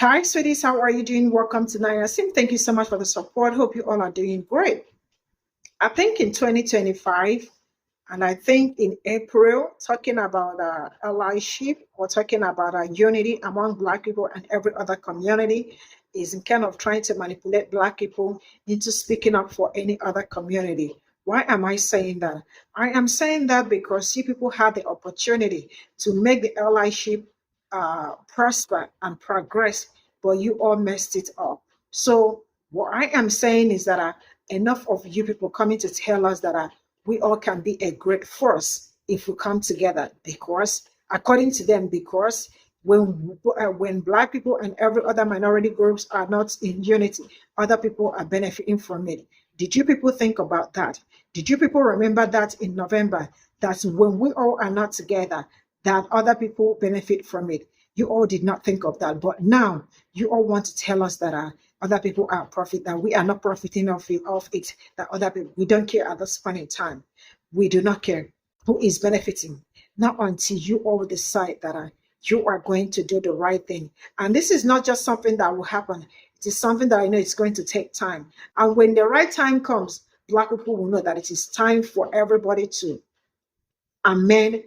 Hi, sweeties. How are you doing? Welcome to Naya Sim. Thank you so much for the support. Hope you all are doing great. I think in 2025, and I think in April, talking about allyship or talking about unity among Black people and every other community is kind of trying to manipulate Black people into speaking up for any other community. Why am I saying that? I am saying that because you people had the opportunity to make the allyship prosper and progress, but you all messed it up. So, what I am saying is that enough of you people coming to tell us that we all can be a great force if we come together because according to them because when Black people and every other minority groups are not in unity, other people are benefiting from it. Did you people think about that? Did you people remember that in November, that when we all are not together, that other people benefit from it? You all did not think of that, but now you all want to tell us that other people are profit, that we are not profiting of it, that other people, we don't care at this point in time. We do not care who is benefiting. Not until you all decide that you are going to do the right thing. And this is not just something that will happen. It is something that I know it's going to take time. And when the right time comes, Black people will know that it is time for everybody to amend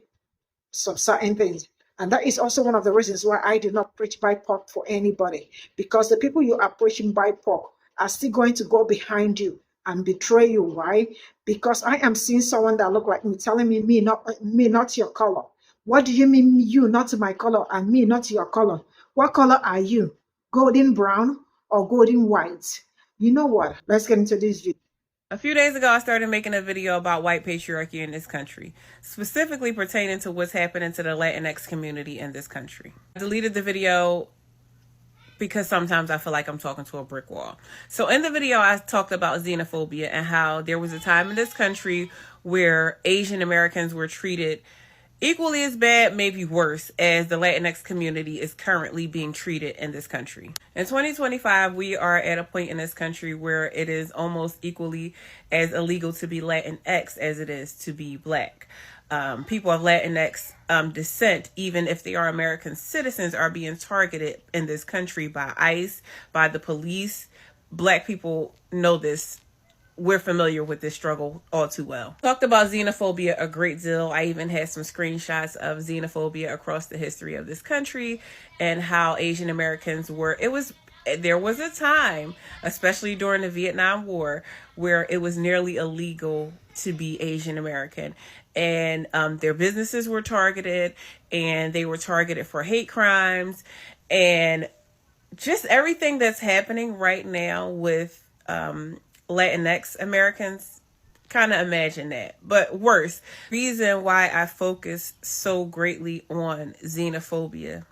some certain things. And that is also one of the reasons why I do not preach BIPOC for anybody, because the people you are preaching BIPOC are still going to go behind you and betray you. Why? Because I am seeing someone that look like me telling me, not your color. What do you mean you not my color and me not your color? What color are you? Golden brown or golden white? You know what? Let's get into this video. A few days ago, I started making a video about white patriarchy in this country, specifically pertaining to what's happening to the Latinx community in this country. I deleted the video because sometimes I feel like I'm talking to a brick wall. So in the video, I talked about xenophobia and how there was a time in this country where Asian Americans were treated equally as bad, maybe worse, as the Latinx community is currently being treated in this country. In 2025, we are at a point in this country where it is almost equally as illegal to be Latinx as it is to be Black. People of Latinx descent, even if they are American citizens, are being targeted in this country by ICE, by the police. Black people know this. We're familiar with this struggle all too well. Talked about xenophobia a great deal. I even had some screenshots of xenophobia across the history of this country and how Asian Americans were. There was a time, especially during the Vietnam War, where it was nearly illegal to be Asian American. And their businesses were targeted, and they were targeted for hate crimes, and just everything that's happening right now with Latinx Americans. Kind of imagine that, but worse. Reason why I focus so greatly on xenophobia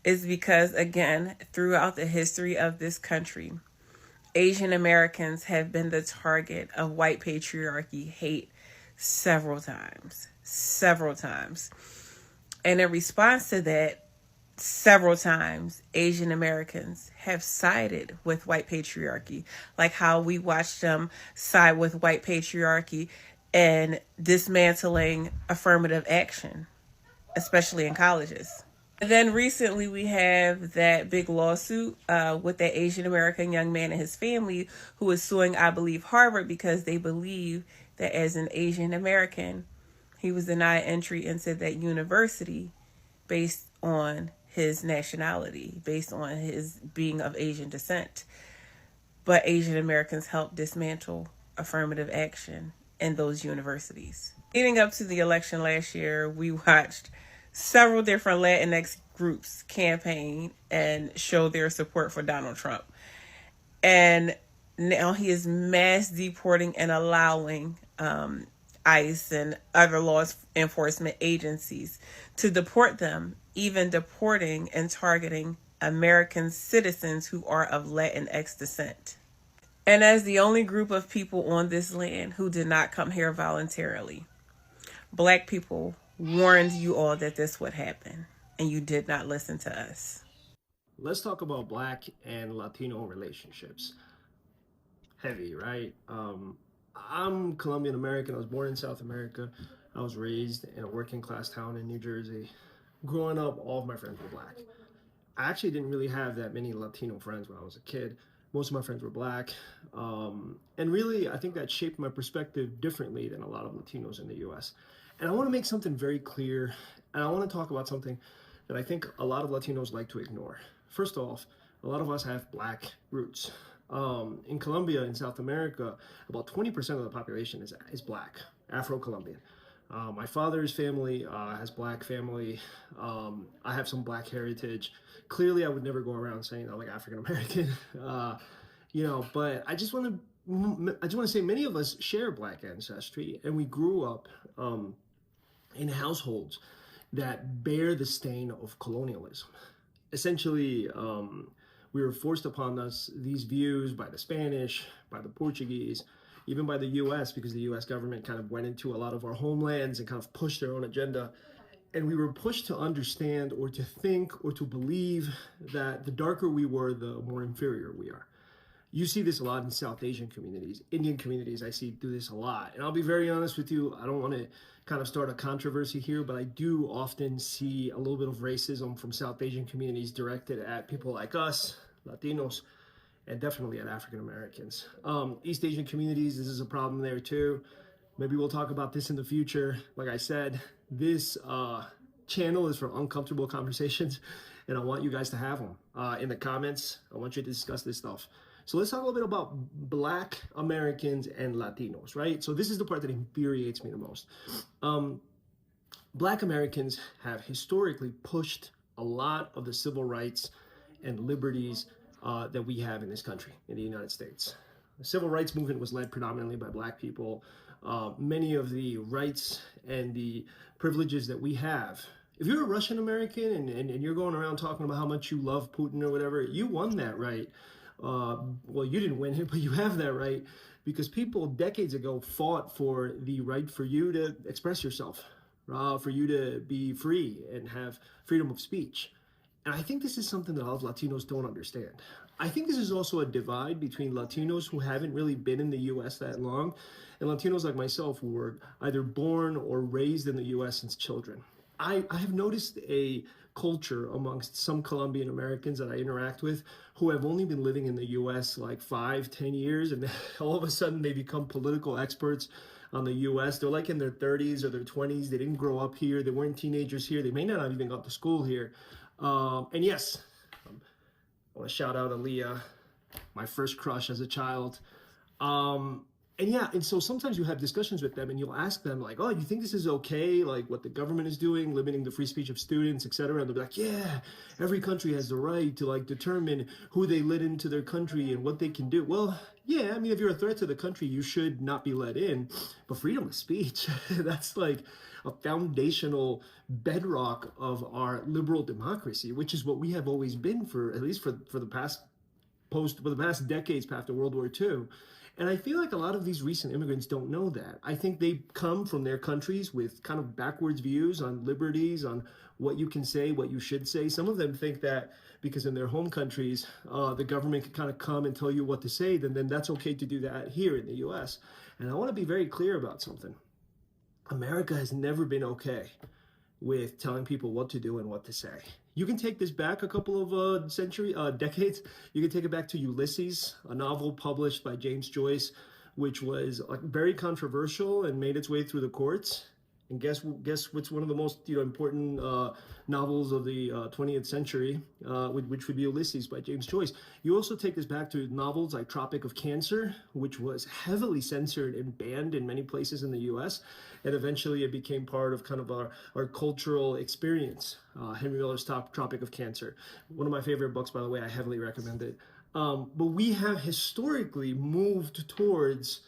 is because, again, throughout the history of this country, Asian Americans have been the target of white patriarchy hate several times. Several times. And in response to that, several times Asian Americans have sided with white patriarchy, like how we watched them side with white patriarchy and dismantling affirmative action, especially in colleges. And then recently we have that big lawsuit with that Asian American young man and his family who is suing, I believe, Harvard because they believe that as an Asian American, he was denied entry into that university based on his nationality, based on his being of Asian descent. But Asian Americans helped dismantle affirmative action in those universities. Leading up to the election last year, we watched several different Latinx groups campaign and show their support for Donald Trump. And now he is mass deporting and allowing ICE and other law enforcement agencies to deport them, even deporting and targeting American citizens who are of Latinx descent. And as the only group of people on this land who did not come here voluntarily, Black people warned you all that this would happen, and you did not listen to us. Let's talk about Black and Latino relationships. Heavy, right? I'm Colombian American. I was born in South America. I was raised in a working class town in New Jersey. Growing up, all of my friends were Black. I actually didn't really have that many Latino friends when I was a kid. Most of my friends were black. And really, I think that shaped my perspective differently than a lot of Latinos in the US. And I want to make something very clear, and I want to talk about something that I think a lot of Latinos like to ignore. First off, a lot of us have black roots. In Colombia, in South America, about 20% of the population is black, Afro-Colombian. My father's family has black family. I have some black heritage. Clearly, I would never go around saying I'm like African American, but I just want to say many of us share black ancestry, and we grew up in households that bear the stain of colonialism. Essentially, we were forced upon us these views by the Spanish, by the Portuguese, even by the US, because the US government kind of went into a lot of our homelands and kind of pushed their own agenda. And we were pushed to understand or to think or to believe that the darker we were, the more inferior we are. You see this a lot in South Asian communities, Indian communities. I see do this a lot. And I'll be very honest with you, I don't want to kind of start a controversy here, but I do often see a little bit of racism from South Asian communities directed at people like us, Latinos, and definitely at African Americans. East Asian communities, this is a problem there too. Maybe we'll talk about this in the future. Like I said, this channel is for uncomfortable conversations, and I want you guys to have them in the comments. I want you to discuss this stuff. So let's talk a little bit about Black Americans and Latinos, right? So this is the part that infuriates me the most. Black Americans have historically pushed a lot of the civil rights and liberties that we have in this country, in the United States. The civil rights movement was led predominantly by black people. Many of the rights and the privileges that we have, if you're a Russian American and you're going around talking about how much you love Putin or whatever, you won that right. Well, you didn't win it, but you have that right because people decades ago fought for the right for you to express yourself, for you to be free and have freedom of speech. And I think this is something that a lot of Latinos don't understand. I think this is also a divide between Latinos who haven't really been in the US that long and Latinos like myself who were either born or raised in the US since children. I have noticed a culture amongst some Colombian Americans that I interact with who have only been living in the US like 5-10 years, and all of a sudden they become political experts on the US. They're like in their 30s or their 20s. They didn't grow up here. They weren't teenagers here. They may not have even gone to school here. And yes, I want to shout out Aaliyah, my first crush as a child. And so sometimes you have discussions with them and you'll ask them like, oh, you think this is okay? Like what the government is doing, limiting the free speech of students, etc. And they'll be like, yeah, every country has the right to like determine who they let into their country and what they can do. Well, yeah, I mean, if you're a threat to the country, you should not be let in. But freedom of speech, that's like a foundational bedrock of our liberal democracy, which is what we have always been for, at least for the past decades after World War II. And I feel like a lot of these recent immigrants don't know that. I think they come from their countries with kind of backwards views on liberties, on what you can say, what you should say. Some of them think that because in their home countries, the government can kind of come and tell you what to say, then that's okay to do that here in the US. And I want to be very clear about something. America has never been okay with telling people what to do and what to say. You can take this back a couple of decades. You can take it back to Ulysses, a novel published by James Joyce, which was like very controversial and made its way through the courts. And guess what's one of the most important novels of the 20th century, which would be Ulysses by James Joyce. You also take this back to novels like Tropic of Cancer, which was heavily censored and banned in many places in the US. And eventually it became part of kind of our cultural experience. Henry Miller's Tropic of Cancer. One of my favorite books, by the way, I heavily recommend it. But we have historically moved towards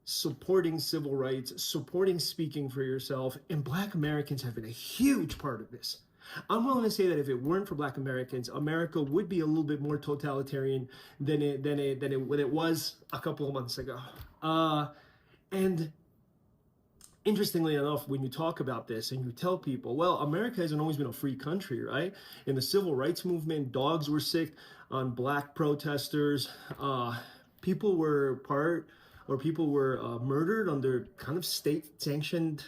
supporting civil rights, supporting speaking for yourself, and Black Americans have been a huge part of this. I'm willing to say that if it weren't for Black Americans, America would be a little bit more totalitarian than it was a couple of months ago. And interestingly enough, when you talk about this and you tell people, well, America hasn't always been a free country, right? In the civil rights movement, dogs were sick on Black protesters. People were murdered under kind of state-sanctioned,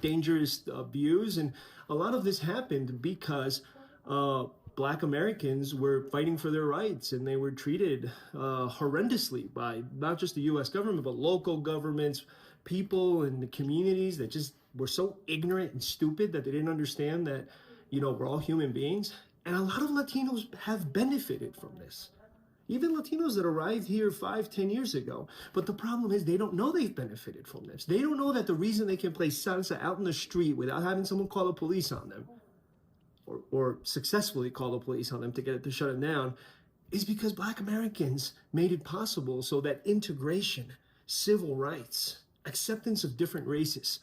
dangerous views. And a lot of this happened because Black Americans were fighting for their rights, and they were treated horrendously by not just the U.S. government, but local governments, people in the communities that just were so ignorant and stupid that they didn't understand that, we're all human beings. And a lot of Latinos have benefited from this. Even Latinos that arrived here 5-10 years ago. But the problem is they don't know they've benefited from this. They don't know that the reason they can play salsa out in the street without having someone call the police on them, or successfully call the police on them to get it to shut it down, is because Black Americans made it possible so that integration, civil rights, acceptance of different races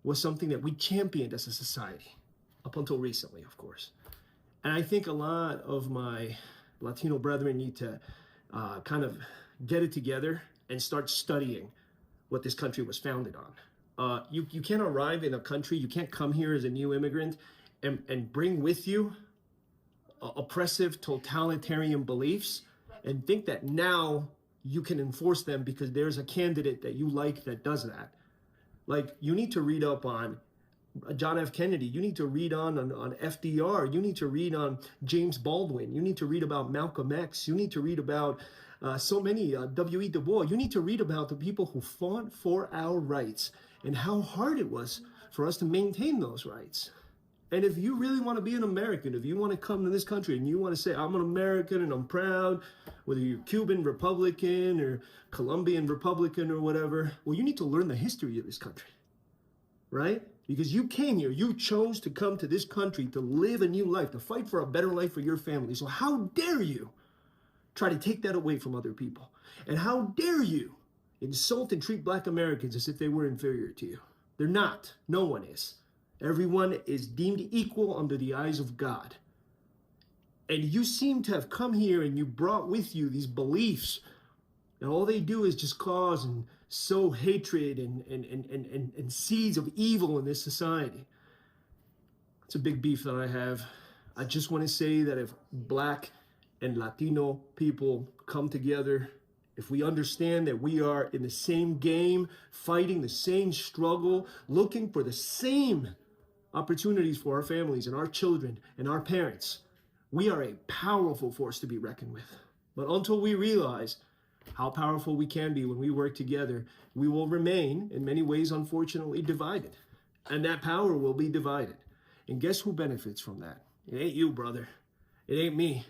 was something that we championed as a society, up until recently, of course. And I think a lot of my Latino brethren need to kind of get it together and start studying what this country was founded on. You can't arrive in a country, you can't come here as a new immigrant and bring with you oppressive, totalitarian beliefs and think that now you can enforce them because there's a candidate that you like that does that. Like, you need to read up on John F. Kennedy. You need to read on FDR. You need to read on James Baldwin. You need to read about Malcolm X. You need to read about so many, W.E. Du Bois. You need to read about the people who fought for our rights and how hard it was for us to maintain those rights. And if you really want to be an American, if you want to come to this country and you want to say, I'm an American and I'm proud, whether you're Cuban Republican or Colombian Republican or whatever, well, you need to learn the history of this country, right? Because you came here, you chose to come to this country to live a new life, to fight for a better life for your family. So how dare you try to take that away from other people? And how dare you insult and treat Black Americans as if they were inferior to you? They're not. No one is. Everyone is deemed equal under the eyes of God. And you seem to have come here and you brought with you these beliefs, and all they do is just cause and sow hatred and seeds of evil in this society. It's a big beef that I have. I just want to say that if Black and Latino people come together, if we understand that we are in the same game, fighting the same struggle, looking for the same opportunities for our families and our children and our parents, we are a powerful force to be reckoned with. But until we realize how powerful we can be when we work together, we will remain, in many ways, unfortunately, divided. And that power will be divided. And guess who benefits from that? It ain't you, brother. It ain't me.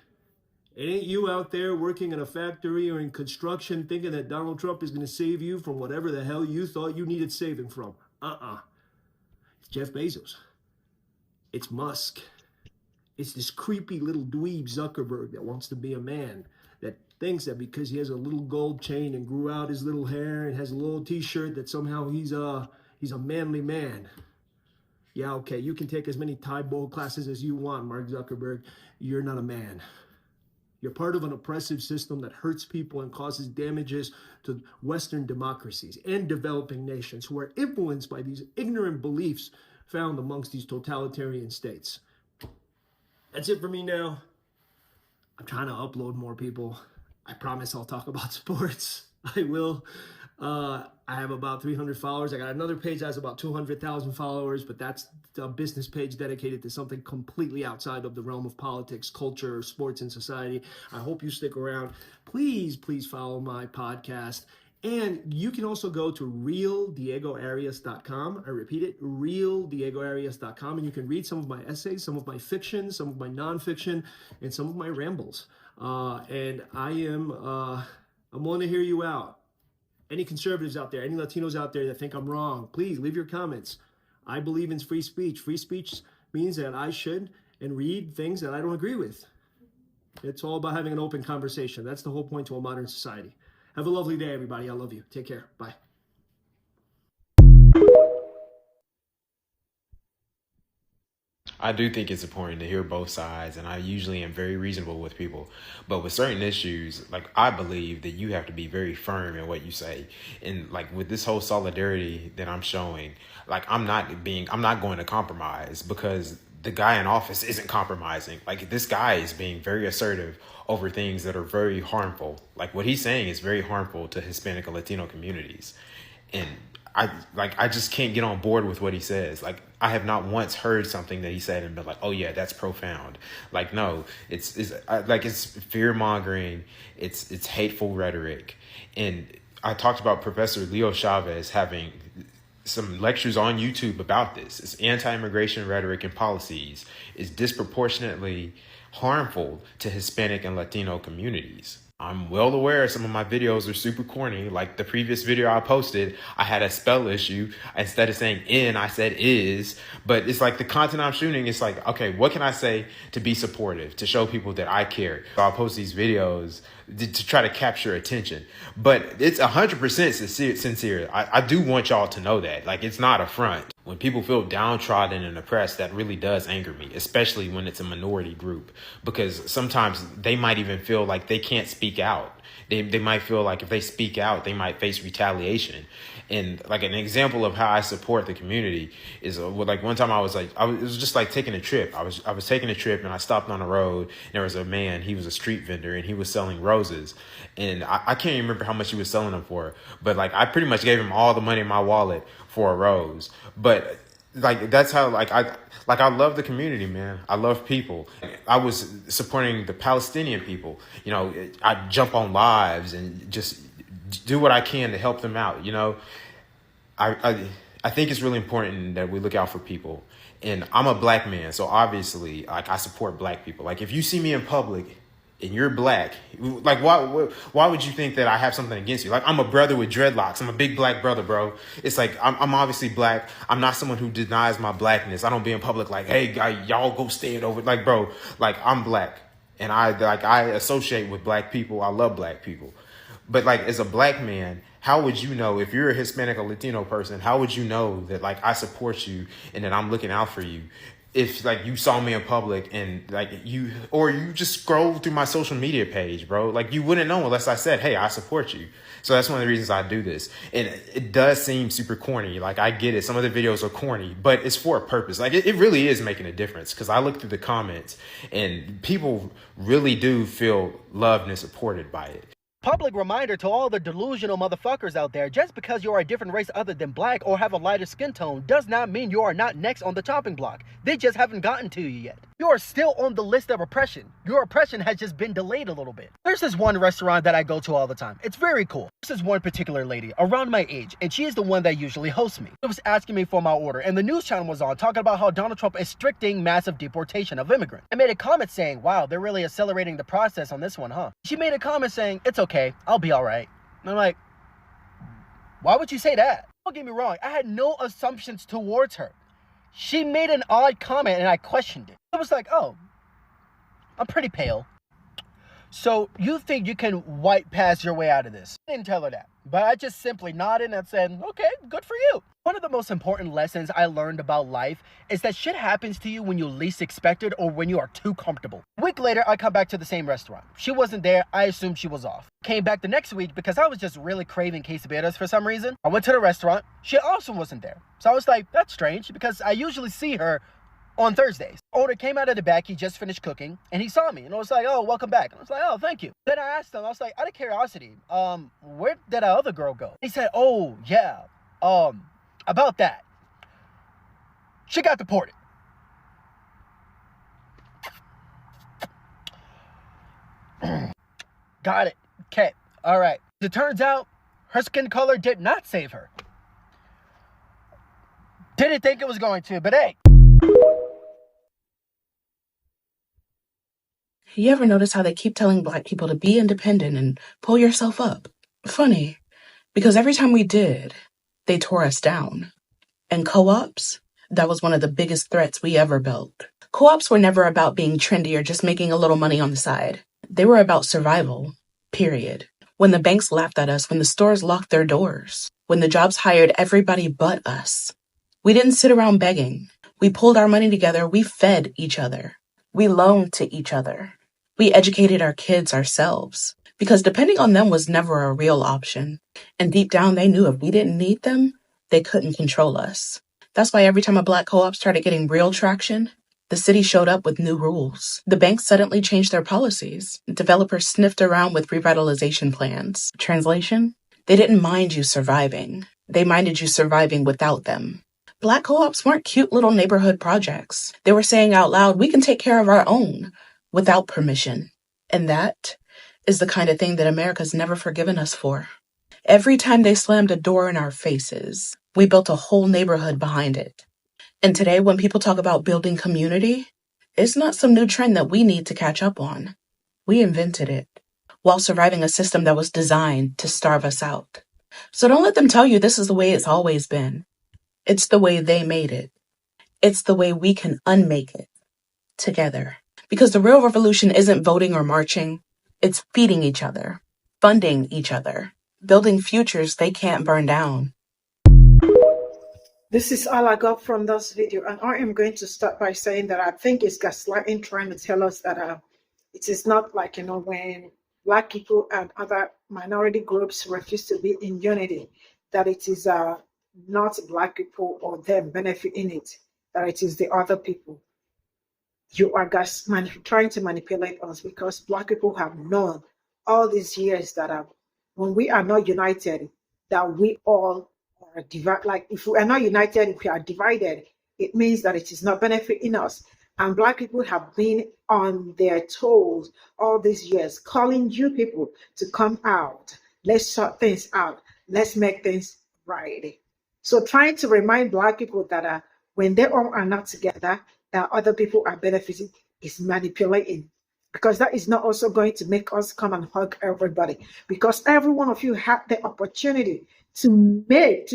It ain't you out there working in a factory or in construction thinking that Donald Trump is going to save you from whatever the hell you thought you needed saving from. It's Jeff Bezos. It's Musk. It's this creepy little dweeb Zuckerberg that wants to be a man, that thinks that because he has a little gold chain and grew out his little hair and has a little t-shirt that somehow he's a manly man. Yeah, okay, you can take as many Thai bowl classes as you want, Mark Zuckerberg. You're not a man. You're part of an oppressive system that hurts people and causes damages to Western democracies and developing nations who are influenced by these ignorant beliefs found amongst these totalitarian states. That's it for me now. I'm trying to upload more people. I promise I'll talk about sports. I will. I have about 300 followers. I got another page that has about 200,000 followers, but that's a business page dedicated to something completely outside of the realm of politics, culture, sports, and society. I hope you stick around. Please follow my podcast. And you can also go to realdiegoarias.com. I repeat it, realdiegoarias.com. And you can read some of my essays, some of my fiction, some of my nonfiction, and some of my rambles. And I'm willing to hear you out. Any conservatives out there, any Latinos out there that think I'm wrong, please leave your comments. I believe in free speech. Free speech means that I should and read things that I don't agree with. It's all about having an open conversation. That's the whole point to a modern society. Have a lovely day, everybody. I love you. Take care. Bye. I do think it's important to hear both sides, and I usually am very reasonable with people. But with certain issues, like, I believe that you have to be very firm in what you say. And like with this whole solidarity that I'm showing, like, I'm not going to compromise, because the guy in office isn't compromising. Like, this guy is being very assertive over things that are very harmful. Like, what he's saying is very harmful to Hispanic and Latino communities. And I just can't get on board with what he says. Like, I have not once heard something that he said and been like, oh yeah, that's profound. Like, no, it's fear mongering. It's hateful rhetoric. And I talked about Professor Leo Chavez having some lectures on YouTube about this. It's anti-immigration rhetoric and policies is disproportionately harmful to Hispanic and Latino communities. I'm well aware some of my videos are super corny. Like the previous video I posted, I had a spell issue. Instead of saying in, I said is. But it's like the content I'm shooting, it's like, okay, what can I say to be supportive, to show people that I care? So I'll post these videos to try to capture attention. But it's 100% sincere. I do want y'all to know that. Like, it's not a front. When people feel downtrodden and oppressed, that really does anger me, especially when it's a minority group, because sometimes they might even feel like they can't speak out. They might feel like if they speak out, they might face retaliation. And like an example of how I support the community is like one time it was just like taking a trip. I was taking a trip and I stopped on the road and there was a man, he was a street vendor and he was selling roses. And I can't remember how much he was selling them for, but like I pretty much gave him all the money in my wallet for a rose. But like that's how I love the community, man. I love people. I was supporting the Palestinian people. You know, I jump on lives and just do what I can to help them out. You know, I think it's really important that we look out for people. And I'm a black man, so obviously, like, I support black people. Like, if you see me in public and you're black, like, why would you think that I have something against you? Like, I'm a brother with dreadlocks. I'm a big black brother, bro. It's like, I'm obviously black. I'm not someone who denies my blackness. I don't be in public like, hey, y'all go stand over. Like, bro, like, I'm black. And I associate with black people. I love black people. But like, as a black man, how would you know, if you're a Hispanic or Latino person, how would you know that like I support you and that I'm looking out for you? If like you saw me in public and like you just scroll through my social media page, bro, like you wouldn't know unless I said, hey, I support you. So that's one of the reasons I do this. And it does seem super corny. Like, I get it. Some of the videos are corny, but it's for a purpose. Like, it really is making a difference, because I look through the comments and people really do feel loved and supported by it. Public reminder to all the delusional motherfuckers out there: just because you are a different race other than black or have a lighter skin tone does not mean you are not next on the chopping block. They just haven't gotten to you yet. You are still on the list of oppression. Your oppression has just been delayed a little bit. There's this one restaurant that I go to all the time. It's very cool. This is one particular lady around my age, and she is the one that usually hosts me. She was asking me for my order, and the news channel was on talking about how Donald Trump is restricting massive deportation of immigrants. I made a comment saying, wow, they're really accelerating the process on this one, huh? She made a comment saying, it's okay, I'll be alright. And I'm like, why would you say that? Don't get me wrong, I had no assumptions towards her. She made an odd comment and I questioned it. I was like, oh, I'm pretty pale. So you think you can white pass your way out of this? I didn't tell her that, but I just simply nodded and said, okay, good for you. One of the most important lessons I learned about life is that shit happens to you when you least expect it or when you are too comfortable. A week later, I come back to the same restaurant. She wasn't there. I assumed she was off. Came back the next week because I was just really craving quesadillas for some reason. I went to the restaurant. She also wasn't there. So I was like, that's strange, because I usually see her on Thursdays. Owner came out of the back. He just finished cooking and he saw me and I was like, oh, welcome back. And I was like, oh, thank you. Then I asked him, I was like, out of curiosity, where did that other girl go? He said, oh, yeah, about that. She got deported. Got it. Okay. All right. It turns out her skin color did not save her. Didn't think it was going to, but hey. You ever notice how they keep telling black people to be independent and pull yourself up? Funny, because every time we did, they tore us down. And co-ops, that was one of the biggest threats we ever built. Co-ops were never about being trendy or just making a little money on the side. They were about survival, period. When the banks laughed at us, when the stores locked their doors, when the jobs hired everybody but us, we didn't sit around begging. We pulled our money together. We fed each other. We loaned to each other. We educated our kids ourselves, because depending on them was never a real option. And deep down, they knew if we didn't need them, they couldn't control us. That's why every time a black co-op started getting real traction, the city showed up with new rules. The banks suddenly changed their policies. Developers sniffed around with revitalization plans. Translation? They didn't mind you surviving. They minded you surviving without them. Black co-ops weren't cute little neighborhood projects. They were saying out loud, we can take care of our own without permission. And that is the kind of thing that America's never forgiven us for. Every time they slammed a door in our faces, we built a whole neighborhood behind it. And today, when people talk about building community, it's not some new trend that we need to catch up on. We invented it while surviving a system that was designed to starve us out. So don't let them tell you this is the way it's always been. It's the way they made it. It's the way we can unmake it together. Because the real revolution isn't voting or marching. It's feeding each other, funding each other, building futures they can't burn down. This is all I got from this video, and I am going to start by saying that I think it's gaslighting, trying to tell us that it is not like, when Black people and other minority groups refuse to be in unity, that it is not Black people or them benefiting it, that it is the other people. You are guys trying to manipulate us, because Black people have known all these years that when we are not united, that we all are divided. Like, if we are not united, if we are divided, it means that it is not benefiting us. And Black people have been on their toes all these years, calling you people to come out. Let's sort things out. Let's make things right. So trying to remind Black people that when they all are not together, that other people are benefiting is manipulating, because that is not also going to make us come and hug everybody, because every one of you had the opportunity to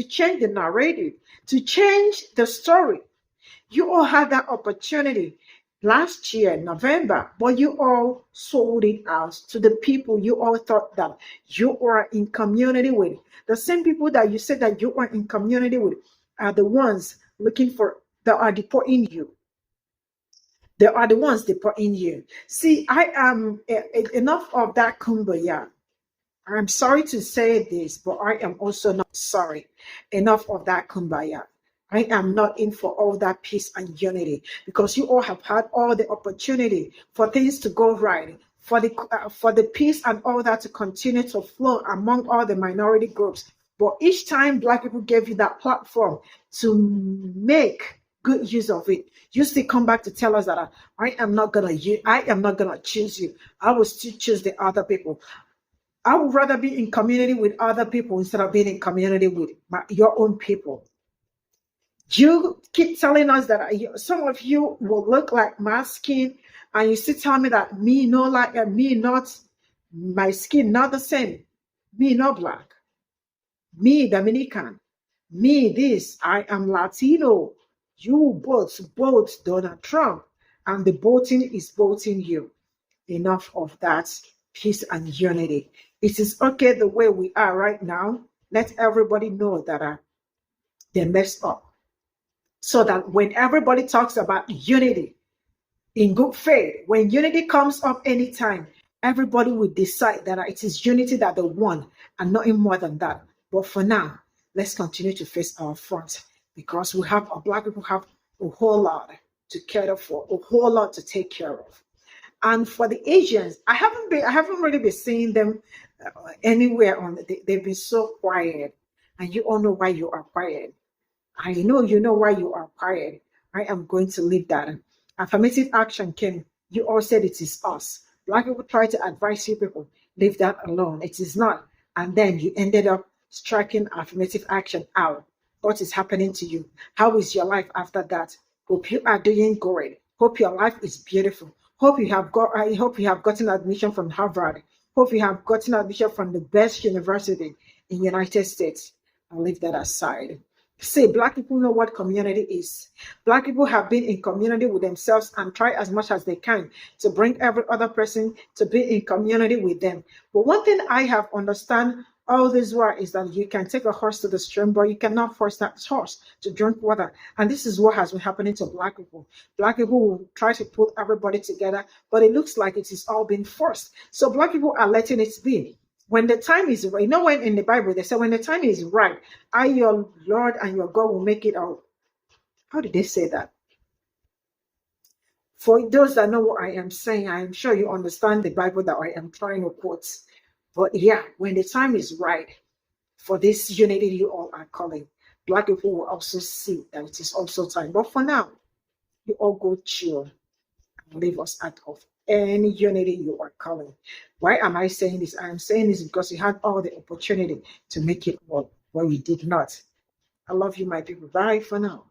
change the narrative, to change the story. You all had that opportunity last year, November, but you all sold it out to the people you all thought that you are in community with. The same people that you said that you are in community with are the ones that are deporting you. They are the ones deporting you. See, I am enough of that kumbaya. I'm sorry to say this, but I am also not sorry. Enough of that kumbaya. I am not in for all that peace and unity, because you all have had all the opportunity for things to go right, for the peace and all that to continue to flow among all the minority groups. But each time Black people gave you that platform to make good use of it, you still come back to tell us that I am not gonna choose you. I will still choose the other people. I would rather be in community with other people instead of being in community with your own people. You keep telling us that some of you will look like my skin, and you still tell me that me not like me not my skin not the same. Me not Black. Me Dominican. Me this. I am Latino. You both Donald Trump, and the voting is voting you. Enough of that peace and unity. It is okay the way we are right now. Let everybody know that they messed up, so that when everybody talks about unity in good faith, when unity comes up anytime, everybody will decide that it is unity that they want and nothing more than that. But for now, let's continue to face our front, because Black people have a whole lot to cater for, a whole lot to take care of. And for the Asians, I haven't really been seeing them anywhere they've been so quiet, and you all know why you are quiet. I know you know why you are quiet. I am going to leave that. Affirmative action came. You all said it is us. Black people try to advise you people, leave that alone. It is not. And then you ended up striking affirmative action out. What is happening to you? How is your life after that? Hope you are doing great. Hope your life is beautiful. I hope you have gotten admission from Harvard. Hope you have gotten admission from the best university in the United States. I'll leave that aside. Say, Black people know what community is. Black people have been in community with themselves and try as much as they can to bring every other person to be in community with them. But one thing I have understand all this while is that you can take a horse to the stream, but you cannot force that horse to drink water. And this is what has been happening to Black people. Black people will try to put everybody together, but it looks like it is all being forced. So Black people are letting it be. When the time is right, when in the Bible they say when the time is right, I, your Lord and your God, will make it out. How did they say that? For those that know what I am saying, I am sure you understand the Bible that I am trying to quote. But yeah, when the time is right, for this unity you all are calling. Black people will also see that it is also time. But for now, you all go chill and leave us out of any unity you are calling. Why am I saying this? I am saying this because you had all the opportunity to make it work, but we did not. I love you, my people. Bye for now.